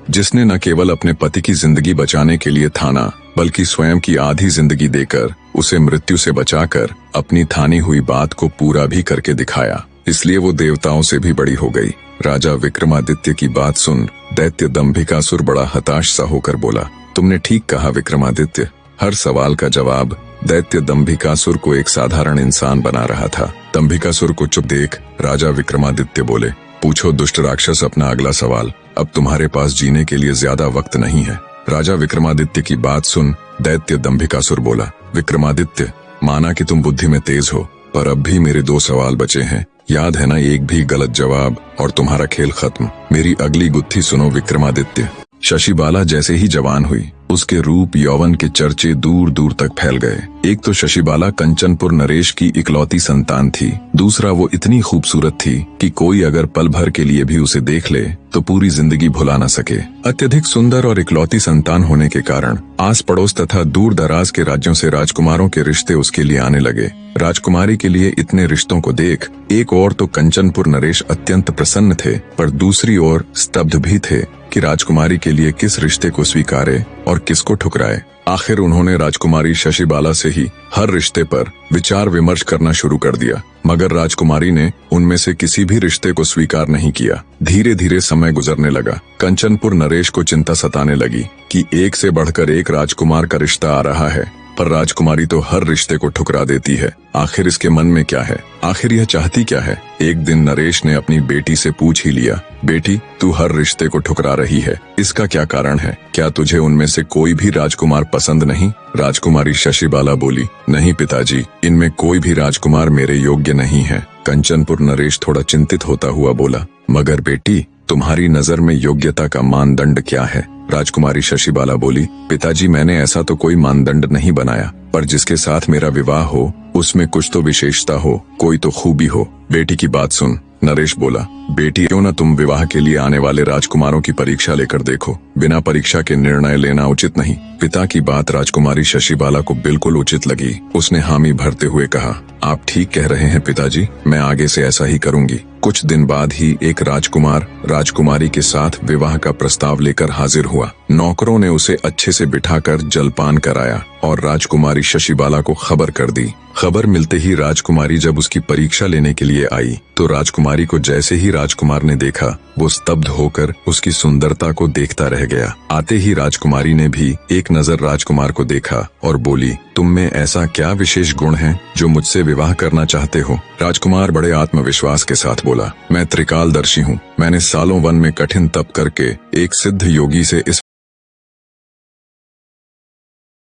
जिसने न केवल अपने पति की जिंदगी बचाने के लिए ठाना, बल्कि स्वयं की आधी जिंदगी देकर उसे मृत्यु से बचाकर अपनी ठानी हुई बात को पूरा भी करके दिखाया। इसलिए वो देवताओं से भी बड़ी हो गई। राजा विक्रमादित्य की बात सुन दैत्य दंभिकासुर बड़ा हताश सा होकर बोला, तुमने ठीक कहा विक्रमादित्य। हर सवाल का जवाब दैत्य दंभिकासुर को एक साधारण इंसान बना रहा था। दंभिकासुर को चुप देख राजा विक्रमादित्य बोले, पूछो दुष्ट राक्षस अपना अगला सवाल। अब तुम्हारे पास जीने के लिए ज्यादा वक्त नहीं है। राजा विक्रमादित्य की बात सुन दैत्य दंभिकासुर बोला, विक्रमादित्य, माना कि तुम बुद्धि में तेज हो, पर अब भी मेरे 2 सवाल बचे हैं। याद है ना, एक भी गलत जवाब और तुम्हारा खेल खत्म। मेरी अगली गुत्थी सुनो विक्रमादित्य। शशिबाला जैसे ही जवान हुई, उसके रूप यौवन के चर्चे दूर दूर तक फैल गए। एक तो शशिबाला कंचनपुर नरेश की इकलौती संतान थी, दूसरा वो इतनी खूबसूरत थी कि कोई अगर पल भर के लिए भी उसे देख ले तो पूरी जिंदगी भुला न सके। अत्यधिक सुंदर और इकलौती संतान होने के कारण आस पड़ोस तथा दूर दराज के राज्यों से राजकुमारों के रिश्ते उसके लिए आने लगे। राजकुमारी के लिए इतने रिश्तों को देख एक ओर तो कंचनपुर नरेश अत्यंत प्रसन्न थे, पर दूसरी ओर स्तब्ध भी थे कि राजकुमारी के लिए किस रिश्ते को स्वीकारे और किसको ठुकराए। आखिर उन्होंने राजकुमारी शशिबाला से ही हर रिश्ते पर विचार विमर्श करना शुरू कर दिया, मगर राजकुमारी ने उनमें से किसी भी रिश्ते को स्वीकार नहीं किया। धीरे धीरे समय गुजरने लगा। कंचनपुर नरेश को चिंता सताने लगी कि एक से बढ़कर एक राजकुमार का रिश्ता आ रहा है, पर राजकुमारी तो हर रिश्ते को ठुकरा देती है। आखिर इसके मन में क्या है? आखिर यह चाहती क्या है? एक दिन नरेश ने अपनी बेटी से पूछ ही लिया, बेटी, तू हर रिश्ते को ठुकरा रही है, इसका क्या कारण है? क्या तुझे उनमें से कोई भी राजकुमार पसंद नहीं? राजकुमारी शशिबाला बोली, नहीं पिताजी, इनमें कोई भी राजकुमार मेरे योग्य नहीं है। कंचनपुर नरेश थोड़ा चिंतित होता हुआ बोला, मगर बेटी, तुम्हारी नजर में योग्यता का मानदंड क्या है? राजकुमारी शशिबाला बोली, पिताजी, मैंने ऐसा तो कोई मानदंड नहीं बनाया, पर जिसके साथ मेरा विवाह हो उसमें कुछ तो विशेषता हो, कोई तो खूबी हो। बेटी की बात सुन नरेश बोला, बेटी, क्यों न तुम विवाह के लिए आने वाले राजकुमारों की परीक्षा लेकर देखो। बिना परीक्षा के निर्णय लेना उचित नहीं। पिता की बात राजकुमारी शशिबाला को बिल्कुल उचित लगी। उसने हामी भरते हुए कहा, आप ठीक कह रहे हैं पिताजी, मैं आगे से ऐसा ही करूंगी। कुछ दिन बाद ही एक राजकुमार राजकुमारी के साथ विवाह का प्रस्ताव लेकर हाजिर हुआ। नौकरों ने उसे अच्छे से बिठाकर जलपान कराया और राजकुमारी शशिबाला को खबर कर दी। खबर मिलते ही राजकुमारी जब उसकी परीक्षा लेने के लिए आई तो राजकुमारी को जैसे ही राजकुमार ने देखा, वो स्तब्ध होकर उसकी सुंदरता को देखता रह गया। आते ही राजकुमारी ने भी एक नजर राजकुमार को देखा और बोली, तुम में ऐसा क्या विशेष गुण है जो मुझसे विवाह करना चाहते हो? राजकुमार बड़े आत्मविश्वास के साथ बोला, मैं त्रिकालदर्शी हूँ। मैंने सालों वन में कठिन तप करके एक सिद्ध योगी से इस